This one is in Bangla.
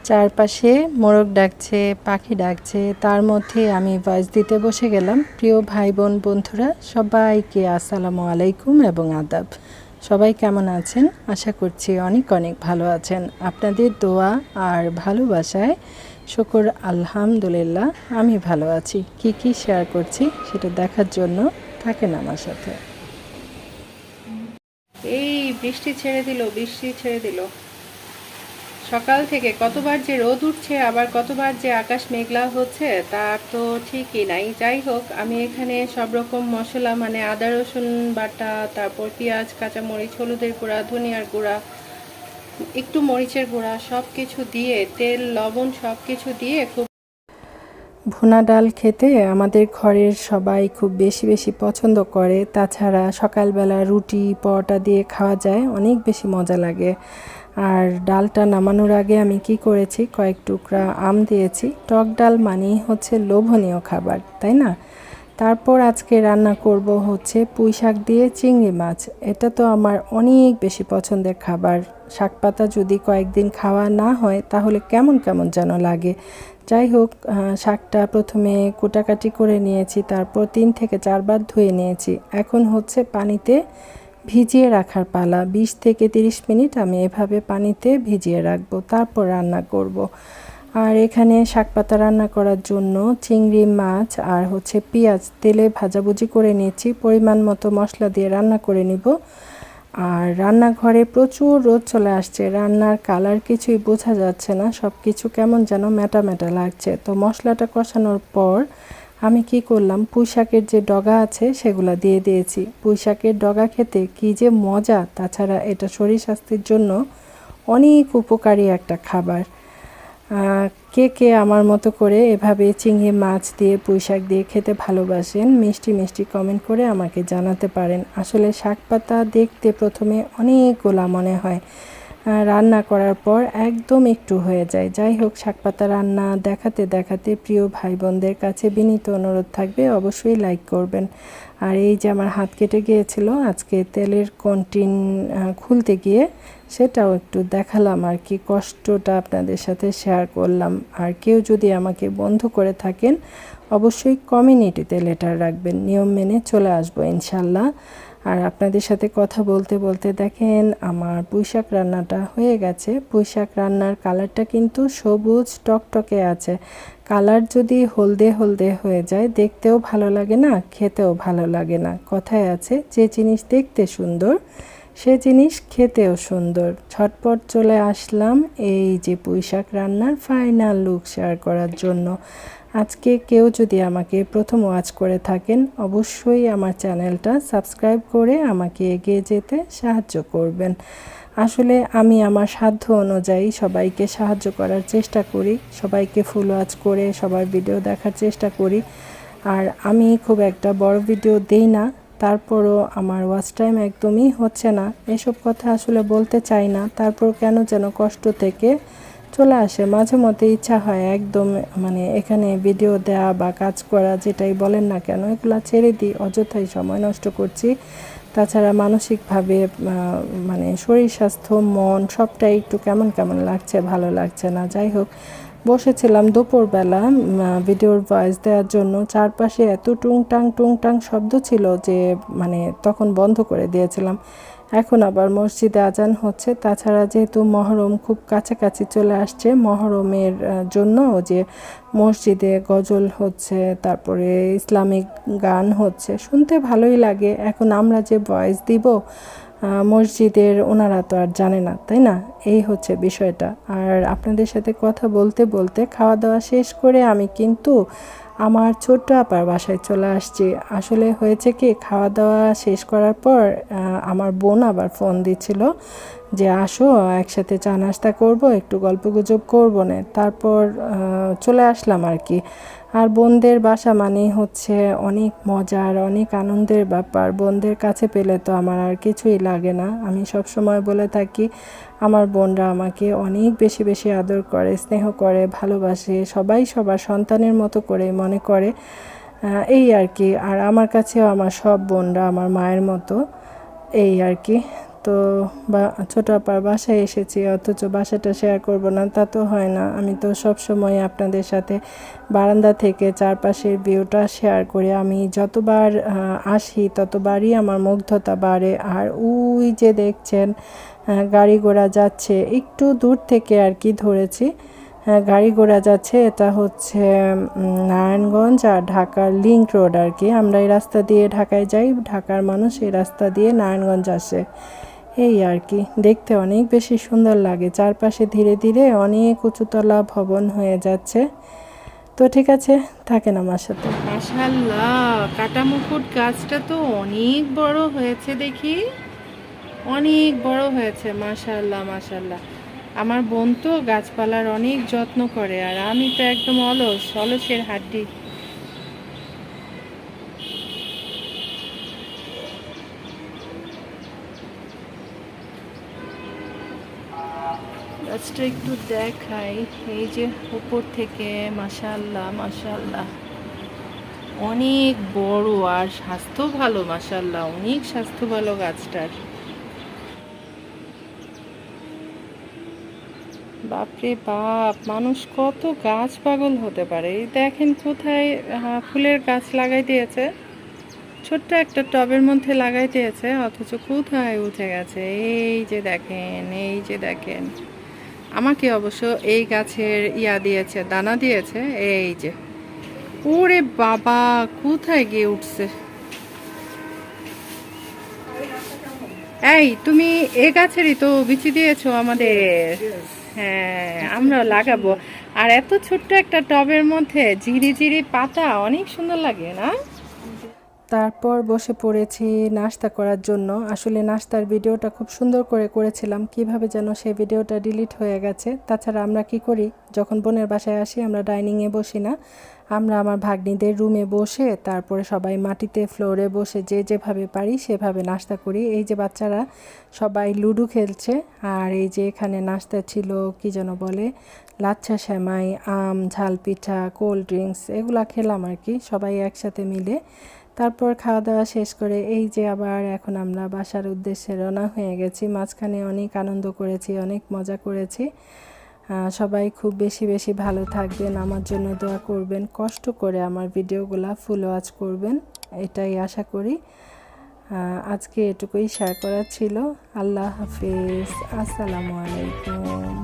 চারপাশে মোরগ ডাকছে, পাখি ডাকছে, তার মধ্যে আমি ভয়েস দিতে বসে গেলাম। প্রিয় ভাই বোন বন্ধুরা সবাইকে আসসালামু আলাইকুম এবং আদাব। সবাই কেমন আছেন? আশা করছি অনেক অনেক ভালো আছেন। আপনাদের দোয়া আর ভালোবাসায় শুকর আলহামদুলিল্লাহ আমি ভালো আছি। কি শেয়ার করছি সেটা দেখার জন্য থাকেন আমার সাথে। এই বৃষ্টি ছেড়ে দিল। সকাল থেকে কতবার যে রোদ উঠছে আবার কতবার যে আকাশ মেঘলা হচ্ছে তার তো ঠিকই নাই। যাই হোক, আমি এখানে সব রকম মশলা মানে আদা রসুন বাটা, তারপর পেঁয়াজ, কাঁচামরিচ, হলুদের গুঁড়া, ধনিয়ার গুঁড়া, একটু মরিচের গুঁড়া সব কিছু দিয়ে, তেল লবণ সব কিছু দিয়ে খুব ভুনা ডাল খেতে আমাদের ঘরের সবাই খুব বেশি বেশি পছন্দ করে। তাছাড়া সকালবেলা রুটি পরোটা দিয়ে খাওয়া যায়, অনেক বেশি মজা লাগে। আর ডালটা নামানোর আগে আমি কি করেছি, কয়েক টুকরা আম দিয়েছি। টক ডাল মানেই হচ্ছে লোভনীয় খাবার, তাই না? তারপর আজকে রান্না করব হচ্ছে পুঁই শাক দিয়ে চিংড়ি মাছ। এটা তো আমার অনেক বেশি পছন্দের খাবার। শাক পাতা যদি কয়েকদিন খাওয়া না হয় তাহলে কেমন কেমন যেন লাগে। যাই হোক, শাকটা প্রথমে কুটাকাটি করে নিয়েছি, তারপর 3 থেকে 4 বার ধুয়ে নিয়েছি। এখন হচ্ছে পানিতে ভিজিয়ে রাখার পালা। 20 থেকে 30 মিনিট আমি এভাবে পানিতে ভিজিয়ে রাখবো, তারপর রান্না করব। আর এখানে শাক পাতা রান্না করার জন্য চিংড়ি মাছ আর হচ্ছে পেঁয়াজ তেলে ভাজাভুজি করে নিয়েছি। পরিমাণ মতো মশলা দিয়ে রান্না করে নিব। আর রান্নাঘরে প্রচুর রোদ চলে আসছে, রান্নার কালার কিছুই বোঝা যাচ্ছে না, সব কিছু কেমন যেন ম্যাটা ম্যাটা লাগছে। তো মশলাটা কষানোর পর আমি কি করলাম, পুঁই শাকের যে ডগা আছে সেগুলো দিয়ে দিয়েছি। পুঁই শাকের ডগা খেতে কি যে মজা, তাছাড়া এটা শরীর স্বাস্থ্যের জন্য অনেক উপকারী একটা খাবার। কে কে আমার মতো করে এভাবে চিংড়ি মাছ দিয়ে পুঁই শাক দিয়ে খেতে ভালোবাসেন, মিষ্টি মিষ্টি কমেন্ট করে আমাকে জানাতে পারেন। আসলে শাক পাতা দেখতে প্রথমে অনেকগুলা মনে হয়, রান্না করার পর একদম একটু হয়ে যায়। যাই হোক, শাক পাতা রান্না দেখাতে দেখাতে প্রিয় ভাই বোনদের কাছে বিনীত অনুরোধ থাকবে অবশ্যই লাইক করবেন। আর এই যে আমার হাত কেটে গিয়েছিল আজকে তেলের কন্টিন খুলতে গিয়ে, সেটাও একটু দেখালাম আর কি, কষ্টটা আপনাদের সাথে শেয়ার করলাম। আর কেউ যদি আমাকে বন্ধ করে থাকেন অবশ্যই কমিউনিটিতে লেটার রাখবেন, নিয়ম মেনে চলে আসবো ইনশাল্লাহ। আর আপনাদের সাথে কথা বলতে বলতে দেখেন আমার পুঁইশাক রান্নাটা হয়ে গেছে। পুঁইশাক রান্নার কালারটা কিন্তু সবুজ টকটকে আছে। কালার যদি হলদে হলদে হয়ে যায় দেখতেও ভালো লাগে না, খেতেও ভালো লাগে না। কথায় আছে যে জিনিস দেখতে সুন্দর সে জিনিস খেতেও সুন্দর। ঝটপট চলে আসলাম এই যে পুঁইশাক রান্নার ফাইনাল লুক শেয়ার করার জন্য। আজকে কেউ যদি আমাকে প্রথম ওয়াচ করে থাকেন অবশ্যই আমার চ্যানেলটা সাবস্ক্রাইব করে আমাকে এগিয়ে যেতে সাহায্য করবেন। আসলে আমি আমার সাধ্য অনুযায়ী সবাইকে সাহায্য করার চেষ্টা করি, সবাইকে ফুল ওয়াচ করে সবার ভিডিও দেখার চেষ্টা করি। আর আমি খুব একটা বড় ভিডিও দেই না, তারপরও আমার ওয়াচ টাইম একদমই হচ্ছে না। এসব কথা আসলে বলতে চাই না, তারপর কেন যেন কষ্ট থেকে চলে আসে। মাঝে মধ্যে ইচ্ছা হয় একদম মানে এখানে ভিডিও দেওয়া বা কাজ করা যেটাই বলেন না কেন এগুলো ছেড়ে দিই, অযথাই সময় নষ্ট করছি। তাছাড়া মানসিকভাবে মানে শরীর স্বাস্থ্য মন সবটাই একটু কেমন কেমন লাগছে, ভালো লাগছে না। যাই হোক, বসেছিলাম দুপুরবেলা ভিডিওর ভয়েস দেওয়ার জন্য। চারপাশে এত টুংটাং শব্দ ছিল যে মানে তখন বন্ধ করে দিয়েছিলাম। এখন আবার মসজিদে আজান হচ্ছে। তাছাড়া যেহেতু মহরম খুব কাছাকাছি চলে আসছে, মহরমের জন্য যে মসজিদে গজল হচ্ছে, তারপরে ইসলামিক গান হচ্ছে, শুনতে ভালোই লাগে। এখন আমরা যে ভয়েস দিব মসজিদের ওনারা তো আর জানে না, তাই না? এই হচ্ছে বিষয়টা। আর আপনাদের সাথে কথা বলতে বলতে খাওয়া দাওয়া শেষ করে আমি কিন্তু আমার ছোট্ট আপার বাসায় চলে আসছি। আসলে হয়েছে কি, খাওয়া দাওয়া শেষ করার পর আমার বোন আবার ফোন দিচ্ছিল যে আসো একসাথে চা নাস্তা করবো, একটু গল্পগুজব করবো না। তারপর চলে আসলাম আর কি। আর বোনদের বাসা মানেই হচ্ছে অনেক মজার অনেক আনন্দের ব্যাপার। বোনদের কাছে পেলে তো আমার আর কিছুই লাগে না। আমি সব সময় বলে থাকি আমার বোনরা আমাকে অনেক বেশি বেশি আদর করে, স্নেহ করে, ভালোবাসে, সবাই সবার সন্তানের মতো করে মনে করে, এই আর কি। আর আমার কাছেও আমার সব বোনরা আমার মায়ের মতো, এই আর কি। বা ছোট আপার বাসায় এসেছি, অথচ বাসাটা শেয়ার করব না, তা তো হয় না। আমি তো সব সময় আপনাদের সাথে বারান্দা থেকে চারপাশের ভিউটা শেয়ার করি। আমি যতবার আসি ততবারই আমার মুগ্ধতা বাড়ে। আর ওই যে দেখছেন গাড়ি ঘোড়া যাচ্ছে, একটু দূর থেকে আর কি ধরেছি, গাড়ি ঘোড়া যাচ্ছে। এটা হচ্ছে নারায়ণগঞ্জ আর ঢাকার লিংক রোড আর কি। আমরা এই রাস্তা দিয়ে ঢাকায় যাই, ঢাকার মানুষ এই রাস্তা দিয়ে নারায়ণগঞ্জ আসে, এই আর কি। দেখতে অনেক বেশি সুন্দর লাগে, চারপাশে ধীরে ধীরে অনেক উঁচুতলা ভবন হয়ে যাচ্ছে। তো ঠিক আছে, থাকেন আমার সাথে। মাশাআল্লাহ, কাটামুকুট গাছটা তো অনেক বড় হয়েছে, দেখি অনেক বড় হয়েছে। মাশাআল্লাহ মাশাআল্লাহ। আমার বোন তো গাছপালার অনেক যত্ন করে, আর আমি তো একদম অলসের হাড্ডি। গাছটা একটু দেখাই, এই যে উপর থেকে। মাশাআল্লাহ মাশাআল্লাহ, অনেক বড় আর স্বাস্থ্য ভালো। মাশাআল্লাহ, অনেক স্বাস্থ্য ভালো গাছটার। বাপরে বাপ, মানুষ কত গাছ পাগল হতে পারে! এই দেখেন কোথায় ফুলের গাছ লাগাই দিয়েছে, ছোট্ট একটা টবের মধ্যে লাগাই দিয়েছে, অথচ কোথায় উঠে গেছে। এই যে দেখেন, এই যে দেখেন। আমাকে অবশ্য এই গাছের দিয়েছে, দানা দিয়েছে। এই যে, ওরে বাবা, কোথায় গিয়ে উঠছে! এই তুমি এ গাছেরই তো বিচি দিয়েছো আমাদের? হ্যাঁ, আমরাও লাগাবো। আর এত ছোট্ট একটা টবের মধ্যে ঝিরিঝিরি পাতা, অনেক সুন্দর লাগে না? তারপর বসে পড়েছি নাস্তা করার জন্য। আসলে নাস্তার ভিডিওটা খুব সুন্দর করে করেছিলাম, কিভাবে যেন সেই ভিডিওটা ডিলিট হয়ে গেছে। তাছাড়া আমরা কি করি, যখন বোনের বাসায় আসি আমরা ডাইনিংয়ে বসি না, আমরা আমার ভাগ্নিদের রুমে বসে তারপরে সবাই মাটিতে ফ্লোরে বসে যে যেভাবে পারি সেভাবে নাস্তা করি। এই যে বাচ্চারা সবাই লুডো খেলছে, আর এই যে এখানে নাস্তা ছিল কি যেন বলে, লাচ্ছা সেমাই, আম, ঝাল পিঠা, কোল্ড ড্রিঙ্কস, এগুলা খেলাম আর কি সবাই একসাথে মিলে। তারপর খাওয়া দাওয়া শেষ করে এই যে আবার এখন আমরা বাসার উদ্দেশ্যে রওনা হয়ে গেছি। মাঝখানে অনেক আনন্দ করেছি, অনেক মজা করেছি। সবাই খুব বেশি বেশি ভালো থাকবেন, আমার জন্য দোয়া করবেন, কষ্ট করে আমার ভিডিওগুলা ফুল ওয়াচ করবেন, এটাই আশা করি। আজকে এটুকুই শেয়ার করার ছিল। আল্লাহ হাফেজ, আসসালামু আলাইকুম।